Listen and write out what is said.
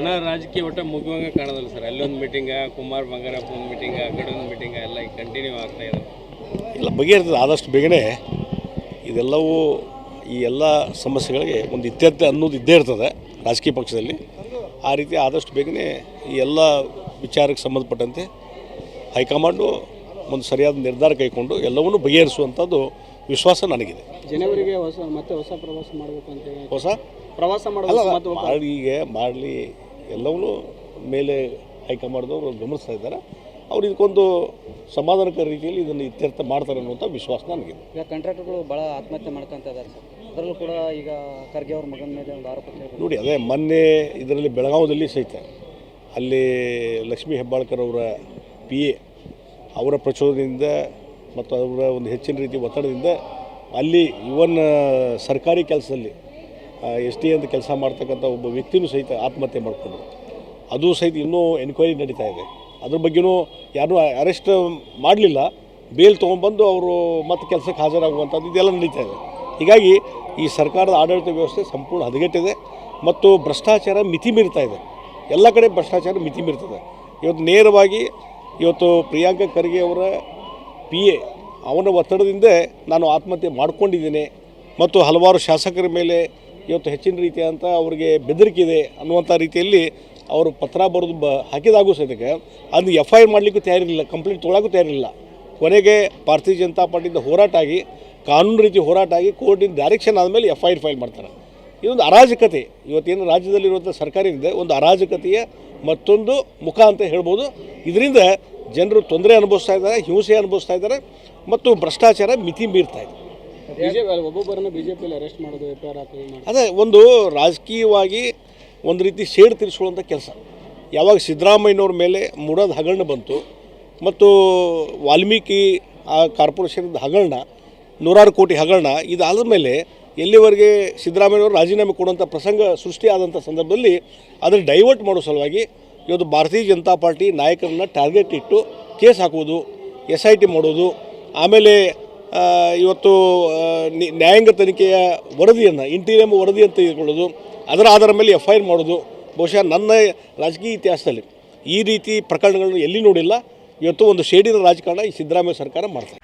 ಬಣ ರಾಜಕೀಯ ಒಟ್ಟು ಮುಗಿಯುವಂಗೆ ಕಾಣೋದಿಲ್ಲ ಸರ್. ಅಲ್ಲೊಂದು ಮೀಟಿಂಗ, ಕುಮಾರ್ ಬಂಗಾರಪ್ಪ ಒಂದು ಮೀಟಿಂಗ, ಆ ಕಡೆ ಒಂದು ಮೀಟಿಂಗ ಎಲ್ಲ ಈಗ ಕಂಟಿನ್ಯೂ ಆಗ್ತಾ ಇದೆ. ಇಲ್ಲ, ಬಗೆಹರಿತದೆ ಆದಷ್ಟು ಬೇಗನೆ. ಇದೆಲ್ಲವೂ ಈ ಎಲ್ಲ ಸಮಸ್ಯೆಗಳಿಗೆ ಒಂದು ಇತ್ಯರ್ಥ ಅನ್ನೋದು ಇದ್ದೇ ಇರ್ತದೆ ರಾಜಕೀಯ ಪಕ್ಷದಲ್ಲಿ. ಆ ರೀತಿ ಆದಷ್ಟು ಬೇಗನೆ ಈ ಎಲ್ಲ ವಿಚಾರಕ್ಕೆ ಸಂಬಂಧಪಟ್ಟಂತೆ ಹೈಕಮಾಂಡು ಒಂದು ಸರಿಯಾದ ನಿರ್ಧಾರ ಕೈಗೊಂಡು ಎಲ್ಲವನ್ನೂ ಬಗೆಹರಿಸುವಂಥದ್ದು ವಿಶ್ವಾಸ ನನಗಿದೆ. ಜನವರಿಗೆ ಮತ್ತೆ ಹೊಸ ಪ್ರವಾಸ ಮಾಡಬೇಕು ಅಂತೇಳಿ ಹೊಸ ಪ್ರವಾಸ ಮಾಡಲಿ ಎಲ್ಲವನ್ನೂ ಮೇಲೆ ಹೈಕಮಾಂಡ್ದವರು ಗಮನಿಸ್ತಾ ಇದ್ದಾರೆ. ಅವ್ರು ಇದಕ್ಕೊಂದು ಸಮಾಧಾನಕರ ರೀತಿಯಲ್ಲಿ ಇದನ್ನು ಇತ್ಯರ್ಥ ಮಾಡ್ತಾರೆ ಅನ್ನುವಂಥ ವಿಶ್ವಾಸ ನನಗಿದೆ. ಈಗ ಕಾಂಟ್ರಾಕ್ಟರ್ಗಳು ಭಾಳ ಆತ್ಮಹತ್ಯೆ ಮಾಡ್ಕೊಂತ ಇದ್ದಾರೆ ಸರ್. ಅದರಲ್ಲೂ ಕೂಡ ಈಗ ಖರ್ಗೆ ಅವ್ರ ಮಗನ ಮೇಲೆ ಒಂದು ಆರೋಪ ನೋಡಿ, ಅದೇ ಮೊನ್ನೆ ಇದರಲ್ಲಿ ಬೆಳಗಾವದಲ್ಲಿ ಸಹಿತ ಅಲ್ಲಿ ಲಕ್ಷ್ಮೀ ಹೆಬ್ಬಾಳ್ಕರ್ ಅವರ PA ಅವರ ಪ್ರಚೋದನೆಯಿಂದ ಮತ್ತು ಅವರ ಒಂದು ಹೆಚ್ಚಿನ ರೀತಿ ಒತ್ತಡದಿಂದ ಅಲ್ಲಿ ಇವನ್ ಸರ್ಕಾರಿ ಕೆಲಸದಲ್ಲಿ ST ಅಂತ ಕೆಲಸ ಮಾಡ್ತಕ್ಕಂಥ ಒಬ್ಬ ವ್ಯಕ್ತಿನೂ ಸಹಿತ ಆತ್ಮಹತ್ಯೆ ಮಾಡಿಕೊಂಡ್ರು. ಅದು ಸಹಿತ ಇನ್ನೂ ಎನ್ಕ್ವೈರಿ ನಡೀತಾ ಇದೆ. ಅದ್ರ ಬಗ್ಗೆಯೂ ಯಾರೂ ಅರೆಸ್ಟ್ ಮಾಡಲಿಲ್ಲ, ಬೇಲ್ ತೊಗೊಂಡ್ಬಂದು ಅವರು ಮತ್ತೆ ಕೆಲಸಕ್ಕೆ ಹಾಜರಾಗುವಂಥದ್ದು ಇದೆಲ್ಲ ನಡೀತಾ ಇದೆ. ಹೀಗಾಗಿ ಈ ಸರ್ಕಾರದ ಆಡಳಿತ ವ್ಯವಸ್ಥೆ ಸಂಪೂರ್ಣ ಹದಗೆಟ್ಟಿದೆ ಮತ್ತು ಭ್ರಷ್ಟಾಚಾರ ಮಿತಿ ಮೀರ್ತಾ ಇದೆ. ಎಲ್ಲ ಕಡೆ ಭ್ರಷ್ಟಾಚಾರ ಮಿತಿ ಮೀರ್ತದೆ. ಇವತ್ತು ನೇರವಾಗಿ ಪ್ರಿಯಾಂಕ ಖರ್ಗೆ ಅವರ PA ಅವನ ಒತ್ತಡದಿಂದ ನಾನು ಆತ್ಮಹತ್ಯೆ ಮಾಡ್ಕೊಂಡಿದ್ದೇನೆ ಮತ್ತು ಹಲವಾರು ಶಾಸಕರ ಮೇಲೆ ಇವತ್ತು ಹೆಚ್ಚಿನ ರೀತಿಯಾದಂಥ ಅವ್ರಿಗೆ ಬೆದರಿಕೆ ಇದೆ ಅನ್ನುವಂಥ ರೀತಿಯಲ್ಲಿ ಅವರು ಪತ್ರ ಬರೆದು ಹಾಕಿದಾಗೂ ಸಹಿತ ಅದನ್ನು FIR ಮಾಡಲಿಕ್ಕೂ ತಯಾರಿರಲಿಲ್ಲ, ಕಂಪ್ಲೇಂಟ್ ತೊಗೊಳಕ್ಕೂ ತಯಾರಿರಲಿಲ್ಲ. ಕೊನೆಗೆ ಭಾರತೀಯ ಜನತಾ ಪಾರ್ಟಿಯಿಂದ ಹೋರಾಟ ಆಗಿ, ಕಾನೂನು ರೀತಿ ಹೋರಾಟ ಆಗಿ, ಕೋರ್ಟಿನ ಡೈರೆಕ್ಷನ್ ಆದಮೇಲೆ FIR ಫೈಲ್ ಮಾಡ್ತಾರೆ. ಇದೊಂದು ಅರಾಜಕತೆ. ಇವತ್ತೇನು ರಾಜ್ಯದಲ್ಲಿರುವಂಥ ಸರ್ಕಾರದಿಂದ ಒಂದು ಅರಾಜಕತೆಯ ಮತ್ತೊಂದು ಮುಖ ಅಂತ ಹೇಳ್ಬೋದು. ಇದರಿಂದ ಜನರು ತೊಂದರೆ ಅನುಭವಿಸ್ತಾ ಇದ್ದಾರೆ, ಹಿಂಸೆ ಅನುಭವಿಸ್ತಾ ಇದ್ದಾರೆ ಮತ್ತು ಭ್ರಷ್ಟಾಚಾರ ಮಿತಿ ಮೀರ್ತಾ ಇದೆ. ಒಬ್ಬೊಬ್ಬರನ್ನು BJPಯಲ್ಲಿ ಅರೆಸ್ಟ್ ಮಾಡೋದು, FIR ಹಾಕೋದು, ಅದೇ ಒಂದು ರಾಜಕೀಯವಾಗಿ ಒಂದು ರೀತಿ ಸೇಡು ತೀರಿಸುವಂಥ ಕೆಲಸ. ಯಾವಾಗ ಸಿದ್ದರಾಮಯ್ಯನವ್ರ ಮೇಲೆ ಮುಡದ ಹಗರಣ ಬಂತು ಮತ್ತು ವಾಲ್ಮೀಕಿ ಆ ಕಾರ್ಪೊರೇಷನ್ದ ಹಗರಣ, 100 ಕೋಟಿ ಹಗರಣ, ಇದಾದ ಮೇಲೆ ಎಲ್ಲಿವರೆಗೆ ಸಿದ್ದರಾಮಯ್ಯನವರು ರಾಜೀನಾಮೆ ಕೊಡುವಂಥ ಪ್ರಸಂಗ ಸೃಷ್ಟಿಯಾದಂಥ ಸಂದರ್ಭದಲ್ಲಿ ಅದನ್ನು ಡೈವರ್ಟ್ ಮಾಡೋ ಸಲುವಾಗಿ ಇವತ್ತು ಭಾರತೀಯ ಜನತಾ ಪಾರ್ಟಿ ನಾಯಕರನ್ನ ಟಾರ್ಗೆಟ್ ಇಟ್ಟು ಕೇಸ್ ಹಾಕೋದು, SIT ಮಾಡೋದು, ಆಮೇಲೆ ಇವತ್ತು ನ್ಯಾಯಾಂಗ ತನಿಖೆಯ ವರದಿಯನ್ನು ಇಂಟೀರಿಯಮ್ ವರದಿ ಅಂತ ತೆಗೆದುಕೊಳ್ಳೋದು, ಅದರ ಆಧಾರದ ಮೇಲೆ FIR ಮಾಡೋದು. ಬಹುಶಃ ನನ್ನ ರಾಜಕೀಯ ಇತಿಹಾಸದಲ್ಲಿ ಈ ರೀತಿ ಪ್ರಕರಣಗಳನ್ನು ಎಲ್ಲಿ ನೋಡಿಲ್ಲ. ಇವತ್ತು ಒಂದು ಶೇಡಿನ ರಾಜಕಾರಣ ಈ ಸಿದ್ದರಾಮಯ್ಯ ಸರ್ಕಾರ ಮಾಡ್ತಾರೆ.